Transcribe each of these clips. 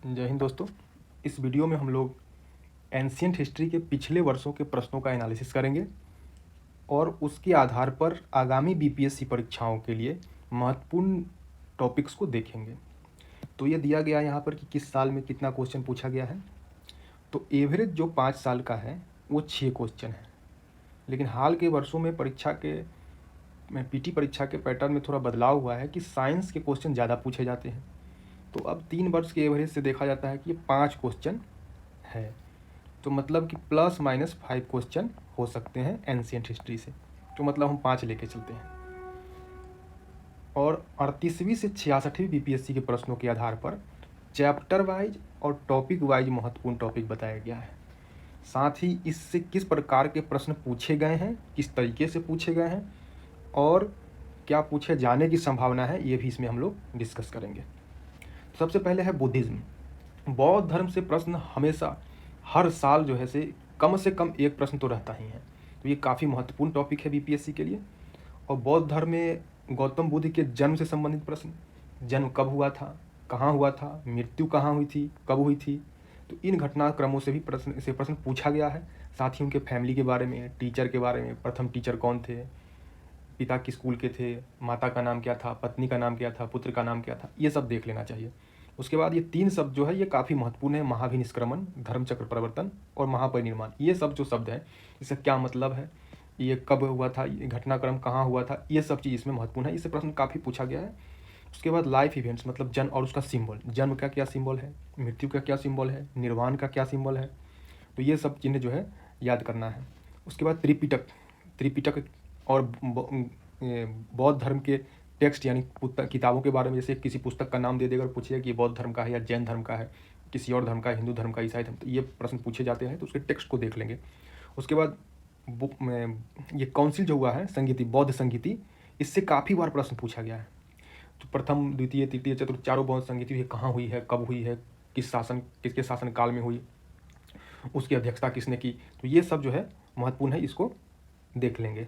जय हिंद दोस्तों। इस वीडियो में हम लोग एंशियंट हिस्ट्री के पिछले वर्षों के प्रश्नों का एनालिसिस करेंगे और उसके आधार पर आगामी बीपीएससी परीक्षाओं के लिए महत्वपूर्ण टॉपिक्स को देखेंगे। तो ये दिया गया है यहाँ पर कि किस साल में कितना क्वेश्चन पूछा गया है। तो एवरेज जो 5 साल का है वो 6 क्वेश्चन है, लेकिन हाल के वर्षों में पीटी परीक्षा के पैटर्न में थोड़ा बदलाव हुआ है कि साइंस के क्वेश्चन ज़्यादा पूछे जाते हैं। तो अब 3 वर्ष के एवरेज से देखा जाता है कि ये 5 क्वेश्चन है, तो मतलब कि ±5 क्वेश्चन हो सकते हैं एंशियंट हिस्ट्री से। तो मतलब हम 5 लेके चलते हैं और 38वीं से 66वीं बीपीएससी के प्रश्नों के आधार पर चैप्टर वाइज और टॉपिक वाइज महत्वपूर्ण टॉपिक बताया गया है। साथ ही इससे किस प्रकार के प्रश्न पूछे गए हैं, किस तरीके से पूछे गए हैं और क्या पूछे जाने की संभावना है, ये भी इसमें हम लोग डिस्कस करेंगे। सबसे पहले है बुद्धिज़्म। बौद्ध धर्म से प्रश्न हमेशा हर साल जो है से कम एक प्रश्न तो रहता ही है, तो ये काफ़ी महत्वपूर्ण टॉपिक है बीपीएससी के लिए। और बौद्ध धर्म में गौतम बुद्ध के जन्म से संबंधित प्रश्न, जन्म कब हुआ था, कहाँ हुआ था, मृत्यु कहाँ हुई थी, कब हुई थी, तो इन घटनाक्रमों से भी प्रश्न पूछा गया है। साथ ही उनके फैमिली के बारे में, टीचर के बारे में, प्रथम टीचर कौन थे, पिता किस स्कूल के थे, माता का नाम क्या था, पत्नी का नाम क्या था, पुत्र का नाम क्या था, ये सब देख लेना चाहिए। उसके बाद ये 3 शब्द जो है ये काफ़ी महत्वपूर्ण है, महाभिनिष्क्रमण, धर्मचक्र परिवर्तन और महापरिनिर्वाण। ये सब जो शब्द है इसका क्या मतलब है, ये कब हुआ था, ये घटनाक्रम कहाँ हुआ था, ये सब चीज़ इसमें महत्वपूर्ण है। इससे प्रश्न काफ़ी पूछा गया है। उसके बाद लाइफ इवेंट्स मतलब जन्म और उसका सिंबल, जन्म का क्या सिंबल है, मृत्यु का क्या सिंबल है, निर्वाण का क्या सिंबल है, तो ये सब चिन्ह जो है याद करना है। उसके बाद त्रिपिटक और बौद्ध धर्म के टेक्स्ट यानी किताबों के बारे में, जैसे किसी पुस्तक का नाम दे देकर पूछिए कि बौद्ध धर्म का है या जैन धर्म का है, किसी और धर्म का, हिंदू धर्म का, ईसाई धर्म, तो ये प्रश्न पूछे जाते हैं, तो उसके टेक्स्ट को देख लेंगे। उसके बाद बुक में ये काउंसिल जो हुआ है संगीति, बौद्ध संगीति, इससे काफ़ी बार प्रश्न पूछा गया है। तो प्रथम, द्वितीय, तृतीय, चतुर्थ चारों बौद्ध संगीति कहाँ हुई है, कब हुई है, किसके शासन काल में हुई, उसकी अध्यक्षता किसने की, तो ये सब जो है महत्वपूर्ण है, इसको देख लेंगे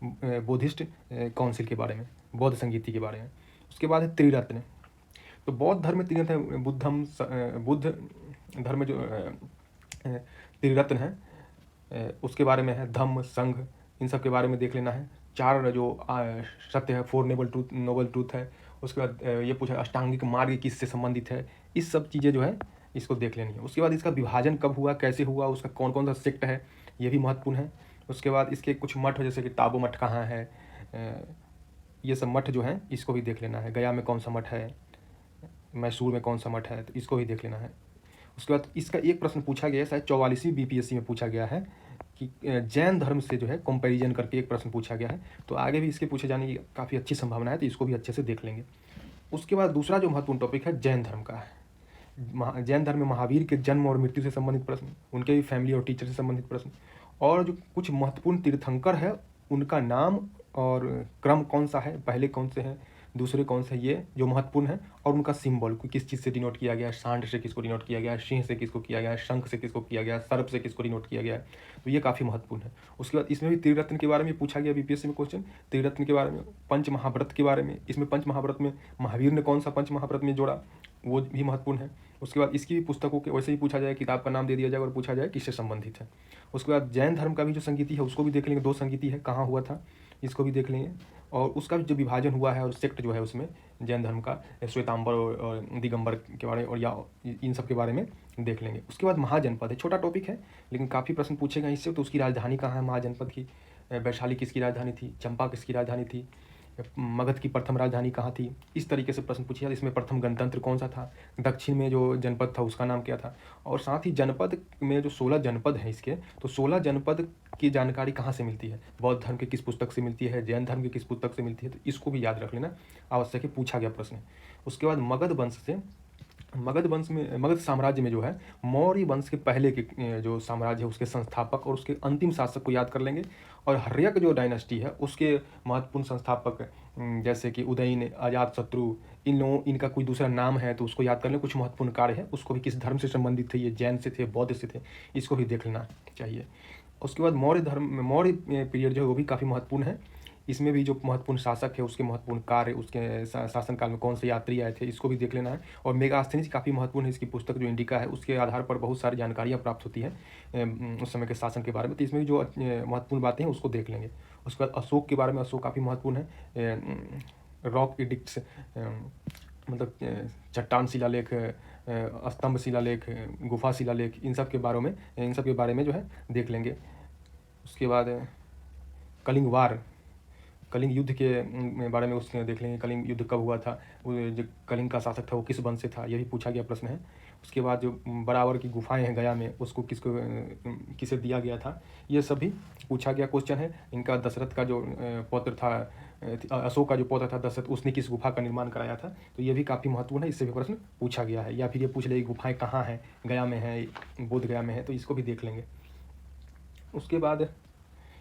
बुद्धिस्ट काउंसिल के बारे में, बौद्ध संगीति के बारे में। उसके बाद है त्रिरत्न। तो बौद्ध धर्म में त्रिरत्न है, बुद्ध धर्म में जो त्रिरत्न है उसके बारे में है, धम्म, संघ, इन सब के बारे में देख लेना है। 4 जो सत्य है, 4 नोबल ट्रूथ है। उसके बाद ये पूछा अष्टांगिक मार्ग किससे संबंधित है, इस सब चीज़ें जो है इसको देख लेनी है। उसके बाद इसका विभाजन कब हुआ, कैसे हुआ, उसका कौन कौन सा सेक्ट है, ये भी महत्वपूर्ण है। उसके बाद इसके कुछ मठ जैसे कि ताबो मठ कहाँ है, ये सब मठ जो हैं इसको भी देख लेना है। गया में कौन सा मठ है, मैसूर में कौन सा मठ है, तो इसको भी देख लेना है। उसके बाद इसका एक प्रश्न पूछा गया है, शायद 44वीं बीपीएससी में पूछा गया है कि जैन धर्म से जो है कंपैरिजन करके एक प्रश्न पूछा गया है, तो आगे भी इसके पूछे जाने की काफ़ी अच्छी संभावना है, तो इसको भी अच्छे से देख लेंगे। उसके बाद दूसरा जो महत्वपूर्ण टॉपिक है जैन धर्म का है। जैन धर्म में महावीर के जन्म और मृत्यु से संबंधित प्रश्न, उनके भी फैमिली और टीचर से संबंधित प्रश्न, और जो कुछ महत्वपूर्ण तीर्थंकर है उनका नाम और क्रम कौन सा है, पहले कौन से हैं, दूसरे कौन से, ये जो महत्वपूर्ण है, और उनका सिंबल किस चीज़ से डिनोट किया गया है, सांड से किसको डिनोट किया गया है, सिंह से किसको किया गया है, शंख से किसको किया गया है, सर्प से किसको डिनोट किया गया है, तो ये काफ़ी महत्वपूर्ण है। उसके बाद इसमें भी त्रिरत्न के बारे में पूछा गया बीपीएससी में क्वेश्चन, त्रिरत्न के बारे में, पंच महाव्रत के बारे में। इसमें पंच महाव्रत में महावीर ने कौन सा पंच महाव्रत में जोड़ा, वो भी महत्वपूर्ण है। उसके बाद इसकी भी पुस्तकों के वैसे ही पूछा जाए, किताब का नाम दे दिया जाए और पूछा जाए किससे संबंधित है। उसके बाद जैन धर्म का भी जो संगीति है उसको भी देख लेंगे, 2 संगीति है, कहाँ हुआ था, इसको भी देख लेंगे। और उसका भी जो विभाजन हुआ है और सेक्ट जो है उसमें जैन धर्म का, श्वेतांबर और दिगंबर के बारे में, और या इन सब के बारे में देख लेंगे। उसके बाद महाजनपद है, छोटा टॉपिक है लेकिन काफ़ी प्रश्न पूछे गए इससे। तो उसकी राजधानी कहाँ है महाजनपद की, वैशाली किसकी राजधानी थी, चंपा किसकी राजधानी थी, मगध की प्रथम राजधानी कहाँ थी, इस तरीके से प्रश्न पूछे। इसमें प्रथम गणतंत्र कौन सा था, दक्षिण में जो जनपद था उसका नाम क्या था, और साथ ही जनपद में जो 16 जनपद हैं इसके, तो 16 जनपद की जानकारी कहाँ से मिलती है, बौद्ध धर्म की किस पुस्तक से मिलती है, जैन धर्म की किस पुस्तक से मिलती है, तो इसको भी याद रख लेना आवश्यक है, पूछा गया प्रश्न। उसके बाद मगध साम्राज्य में जो है मौर्य वंश के पहले के जो साम्राज्य है उसके संस्थापक और उसके अंतिम शासक को याद कर लेंगे। और हर्यक जो डायनेस्टी है उसके महत्वपूर्ण संस्थापक जैसे कि उदयन, अजातशत्रु, इनका कोई दूसरा नाम है तो उसको याद कर लें। कुछ महत्वपूर्ण कार्य है, उसको भी किस धर्म से संबंधित थे, ये जैन से थे, बौद्ध से थे, इसको भी देख लेना चाहिए। उसके बाद मौर्य पीरियड जो है वो भी काफ़ी महत्वपूर्ण है। इसमें भी जो महत्वपूर्ण शासक है उसके महत्वपूर्ण कार्य, उसके शासनकाल में कौन से यात्री आए थे, इसको भी देख लेना है। और मेगास्थनीज काफ़ी महत्वपूर्ण है, इसकी पुस्तक जो इंडिका है उसके आधार पर बहुत सारी जानकारियाँ प्राप्त होती हैं उस समय के शासन के बारे में। तो इसमें भी जो महत्वपूर्ण बातें हैं उसको देख लेंगे। उसके बाद अशोक के बारे में, अशोक काफ़ी महत्वपूर्ण है। रॉक एडिक्ट्स मतलब चट्टान शिलालेख, स्तंभ शिलालेख, गुफा शिलालेख, इन सब के बारे में जो है देख लेंगे। उसके बाद कलिंग वार, कलिंग युद्ध के बारे में उसमें देख लेंगे। कलिंग युद्ध कब हुआ था, वो जो कलिंग का शासक था वो किस वंश से था, ये भी पूछा गया प्रश्न है। उसके बाद जो बराबर की गुफाएं हैं गया में, उसको किसे दिया गया था, ये सब भी पूछा गया क्वेश्चन है। इनका दशरथ का जो पौत्र था, अशोक का जो पौत्र था दशरथ, उसने किस गुफा का निर्माण कराया था, तो ये भी काफ़ी महत्वपूर्ण है, इससे भी प्रश्न पूछा गया है। या फिर ये पूछ ले गुफाएं कहाँ हैं, गया में है, बोध गया में है, तो इसको भी देख लेंगे। उसके बाद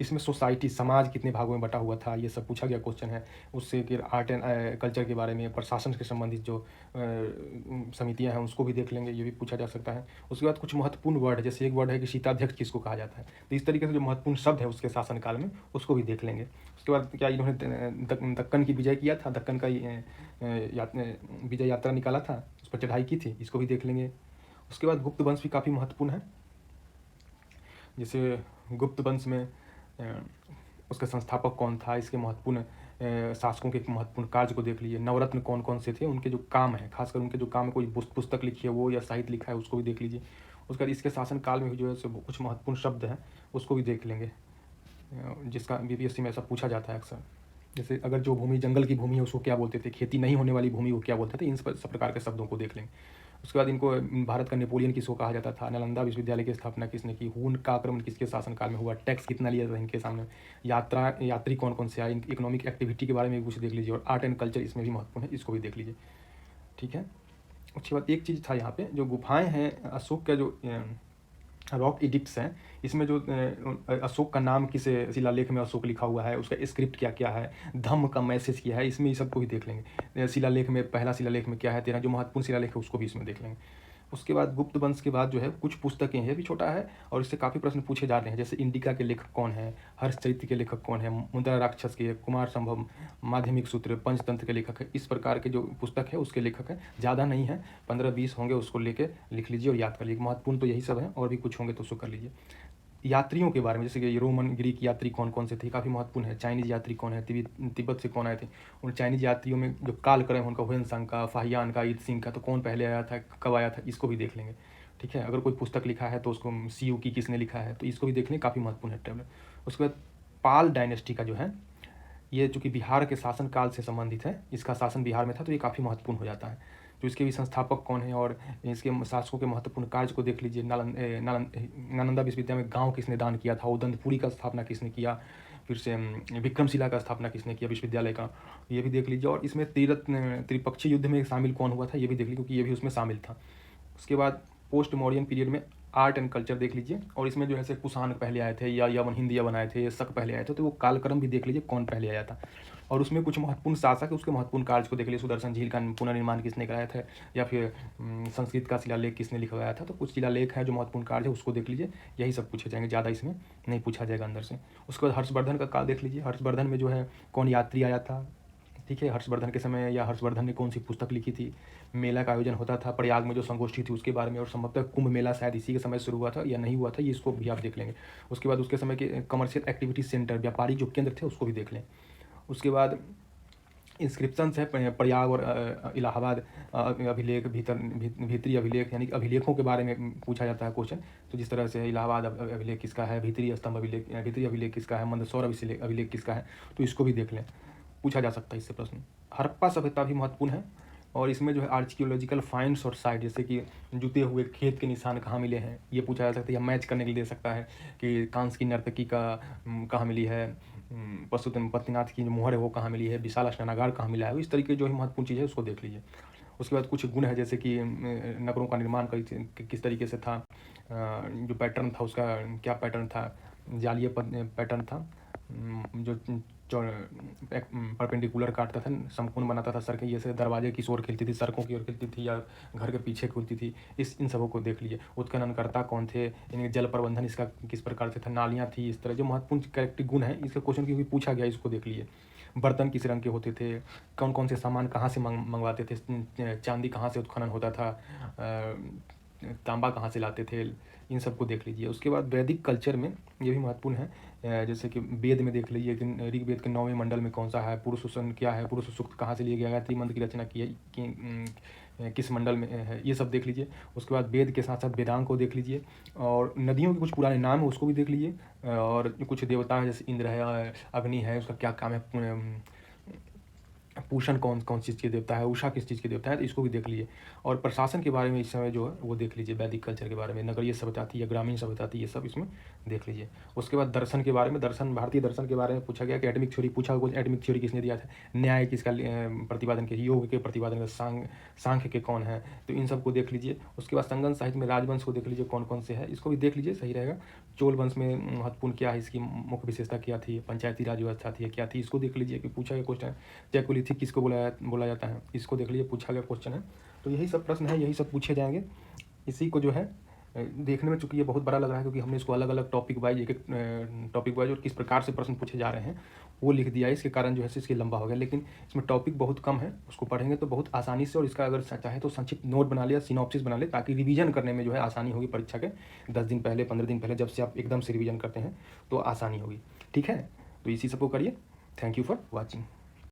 इसमें सोसाइटी, समाज कितने भागों में बटा हुआ था, ये सब पूछा गया क्वेश्चन है। उससे फिर आर्ट एंड कल्चर के बारे में, प्रशासन से संबंधित जो समितियां हैं उसको भी देख लेंगे, ये भी पूछा जा सकता है। उसके बाद कुछ महत्वपूर्ण वर्ड, जैसे एक वर्ड है कि शीताध्यक्ष किसको कहा जाता है, तो इस तरीके से जो महत्वपूर्ण शब्द है उसके शासनकाल में उसको भी देख लेंगे। उसके बाद क्या इन्होंने दक्कन की विजय किया था, दक्कन का विजय यात्रा निकाला था, उस पर चढ़ाई की थी, इसको भी देख लेंगे। उसके बाद गुप्त वंश भी काफ़ी महत्वपूर्ण है। जैसे गुप्त वंश में उसका संस्थापक कौन था, इसके महत्वपूर्ण शासकों के महत्वपूर्ण कार्य को देख लीजिए। नवरत्न कौन कौन से थे, उनके जो काम है, खासकर उनके जो काम है, कोई पुस्तक लिखी है वो या साहित्य लिखा है उसको भी देख लीजिए। उसके बाद इसके शासनकाल में भी जो है सो कुछ महत्वपूर्ण शब्द हैं उसको भी देख लेंगे, जिसका बीपीएससी में ऐसा पूछा जाता है अक्सर। जैसे अगर जो भूमि जंगल की भूमि है उसको क्या बोलते थे, खेती नहीं होने वाली भूमि को क्या बोलते थे, इन सब प्रकार के शब्दों को देख लेंगे। उसके बाद इनको भारत का नेपोलियन किसको कहा जाता था, नालंदा विश्वविद्यालय की स्थापना किसने की, हून का आक्रमण किसके शासनकाल में हुआ, टैक्स कितना लिया था इनके सामने, यात्री कौन कौन से आए, इकोनॉमिक एक्टिविटी के बारे में कुछ देख लीजिए। और आर्ट एंड कल्चर इसमें भी महत्वपूर्ण है, इसको भी देख लीजिए। ठीक है। उसके बाद एक चीज़ था यहाँ पे, जो गुफाएं हैं अशोक का जो रॉक एडिक्ट्स हैं, इसमें जो अशोक का नाम किस शिलालेख में अशोक लिखा हुआ है, उसका स्क्रिप्ट क्या क्या है, धम्म का मैसेज क्या है, इसमें ये सबको भी देख लेंगे। शिलालेख में, पहला शिलालेख में क्या है, 13 जो महत्वपूर्ण शिलालेख है उसको भी इसमें देख लेंगे। उसके बाद गुप्त वंश के बाद जो है कुछ पुस्तकें हैं, भी छोटा है और इससे काफ़ी प्रश्न पूछे जा रहे हैं। जैसे इंडिका के लेखक कौन है, हर्षचरित्र के लेखक कौन है, मुद्रा राक्षस के, कुमार संभव, माध्यमिक सूत्र, पंचतंत्र के लेखक है, इस प्रकार के जो पुस्तक है उसके लेखक है। ज़्यादा नहीं है, 15-20 होंगे, उसको लेके लिख लीजिए और याद कर लीजिए। महत्वपूर्ण तो यही सब है, और भी कुछ होंगे तो उसको कर लीजिए। यात्रियों के बारे में, जैसे कि रोमन ग्रीक यात्री कौन कौन से थे, काफ़ी महत्वपूर्ण है। चाइनीज यात्री कौन है, तिब्बत से कौन आए थे, उन चाइनीज यात्रियों में जो कालक्रम है उनका, हुएनसांग का, फाहियान का, ईद सिंह का, तो कौन पहले आया था, कब आया था, इसको भी देख लेंगे। ठीक है। अगर कोई पुस्तक लिखा है तो उसको सीयू की किसने लिखा है, तो इसको भी देख लें, काफ़ी महत्वपूर्ण है टेबल। उसके बाद पाल डायनेस्टी का जो है, ये चूँकि बिहार के शासनकाल से संबंधित है, इसका शासन बिहार में था, तो ये काफ़ी महत्वपूर्ण हो जाता है। जो इसके भी संस्थापक कौन है और इसके शासकों के महत्वपूर्ण कार्य को देख लीजिए। नालंदा विश्वविद्यालय में गांव किसने दान किया था, उदंतपुरी का स्थापना किसने किया, फिर से विक्रमशिला का स्थापना किसने किया विश्वविद्यालय का, ये भी देख लीजिए। और इसमें त्रिपक्षीय युद्ध में शामिल कौन हुआ था, ये भी देख लीजिए, क्योंकि ये भी उसमें शामिल था। उसके बाद पोस्ट मॉडर्न पीरियड में आर्ट एंड कल्चर देख लीजिए, और इसमें जो है से कुषाण पहले आए थे या यवन हिंद यवन आए थे, या शक पहले आए थे, तो वो कालक्रम भी देख लीजिए कौन पहले आया था। और उसमें कुछ महत्वपूर्ण शासक है, उसके महत्वपूर्ण कार्य को देख लीजिए। सुदर्शन झील का पुनर्निर्माण किसने कराया था, या फिर संस्कृत का शिलालेख किसने लिखवाया था, तो कुछ शिलालेख है जो महत्वपूर्ण कार्य है उसको देख लीजिए। यही सब पूछे जाएंगे, ज़्यादा इसमें नहीं पूछा जाएगा अंदर से। उसके बाद हर्षवर्धन का काल देख लीजिए, हर्षवर्धन में जो है कौन यात्री आया था, ठीक है, हर्षवर्धन के समय, या हर्षवर्धन ने कौन सी पुस्तक लिखी थी, मेला का आयोजन होता था प्रयाग में जो संगोष्ठी थी उसके बारे में, और संभवतः कुंभ मेला शायद इसी के समय शुरू हुआ था या नहीं हुआ था, ये इसको भी आप देख लेंगे। उसके बाद उसके समय के कमर्शियल एक्टिविटी सेंटर, व्यापारिक जो केंद्र थे उसको भी देख लें। उसके बाद इंस्क्रिप्शन है प्रयाग और इलाहाबाद अभिलेख, भीतरी अभिलेख, यानी अभिलेखों के बारे में पूछा जाता है क्वेश्चन। तो जिस तरह से इलाहाबाद अभिलेख किसका है, भीतरी स्तंभ अभिलेख, भीतरी अभिलेख किसका है, मंदसौर अभिलेख किसका है, तो इसको भी देख लें, पूछा जा सकता है इससे प्रश्न। हड़प्पा सभ्यता भी महत्वपूर्ण है, और इसमें जो है आर्कियोलॉजिकल फाइंड्स और साइट, जैसे कि जुते हुए खेत के निशान कहाँ मिले हैं, ये पूछा जा सकता है, या मैच करने के लिए दे सकता है कि कांस की नर्तकी का कहाँ मिली है, पशुपतिनाथ की जो मुहर है वो कहाँ मिली है, विशाल स्नानागार कहाँ मिला है, इस तरीके जो है महत्वपूर्ण चीज़ है उसको देख लीजिए। उसके बाद कुछ गुण है, जैसे कि नगरों का निर्माण किस तरीके से था, जो पैटर्न था उसका क्या पैटर्न था, जालीय पैटर्न था, जो परपेंडिकुलर काटता था, समकोण बनाता था। सड़कें जैसे दरवाजे की ओर खिलती थी, सड़कों की ओर खिलती थी, या घर के पीछे खुलती थी। इन सबों को देख लीजिए। उत्खननकर्ता कौन थे, यानी जल प्रबंधन इसका किस प्रकार से था, नालियाँ थी, इस तरह जो महत्वपूर्ण कैरेक्टरिस्टिक गुण है, इसका क्वेश्चन क्योंकि पूछा गया, इसको देख लीजिए। बर्तन किस रंग के होते थे, कौन कौन से सामान कहाँ से मंगवाते थे, चांदी कहाँ से उत्खनन होता था, तांबा कहाँ से लाते थे, इन सबको देख लीजिए। उसके बाद वैदिक कल्चर में ये भी महत्वपूर्ण है, जैसे कि वेद में देख लीजिए कि ऋग्वेद के 9वें मंडल में कौन सा है, पुरुष सूक्त क्या है, पुरुष सूक्त कहाँ से लिया गया है, त्रिमंत्र की रचना की है किस मंडल में है, ये सब देख लीजिए। उसके बाद वेद के साथ साथ वेदांग को देख लीजिए, और नदियों के कुछ पुराने नाम है उसको भी देख लीजिए, और कुछ देवता है जैसे इंद्र है, अग्नि है, उसका क्या काम है, पूषण कौन कौन चीज़ के देवता है, उषा किस चीज़ के देवता है, तो इसको भी देख लीजिए। और प्रशासन के बारे में इस समय जो है वो देख लीजिए, वैदिक कल्चर के बारे में, नगरीय सभ्यता थी या ग्रामीण सभ्यता थी, ये सब इसमें देख लीजिए। उसके बाद दर्शन के बारे में, दर्शन भारतीय दर्शन के बारे में पूछा गया कि एटमिक थ्योरी पूछा, कुछ एटमिक थ्योरी किसने दिया था, न्याय किसका प्रतिपादन किया, योग के प्रतिपादन का, सांख्य के कौन है, तो इन सबको देख लीजिए। उसके बाद संगम साहित्य में राजवंश को देख लीजिए कौन कौन से है, इसको भी देख लीजिए, सही रहेगा। चोल वंश में महत्वपूर्ण क्या है, इसकी मुख्य विशेषता क्या थी, पंचायती राज व्यवस्था थी क्या थी, इसको देख लीजिए कि पूछा गया क्वेश्चन। चैकोलिथिक किसको बोला जाता है, इसको देख लीजिए, पूछा गया क्वेश्चन है। तो यही सब प्रश्न है, यही सब पूछे जाएंगे। इसी को जो है देखने में, चूंकि ये बहुत बड़ा लग रहा है क्योंकि हमने इसको अलग अलग टॉपिक वाइज, एक एक टॉपिक वाइज और किस प्रकार से प्रश्न पूछे जा रहे हैं वो लिख दिया है, इसके कारण जो है इसके लंबा हो गया। लेकिन इसमें टॉपिक बहुत कम है, उसको पढ़ेंगे तो बहुत आसानी से, और इसका अगर चाहे तो संक्षिप्त नोट बना लिया, सिनॉप्सिस बना ले, ताकि रिवीजन करने में जो है आसानी होगी। परीक्षा के 10 दिन पहले, 15 दिन पहले, जब से आप एकदम से रिवीजन करते हैं तो आसानी होगी। ठीक है, तो इसी सबको करिए। Thank you for watching.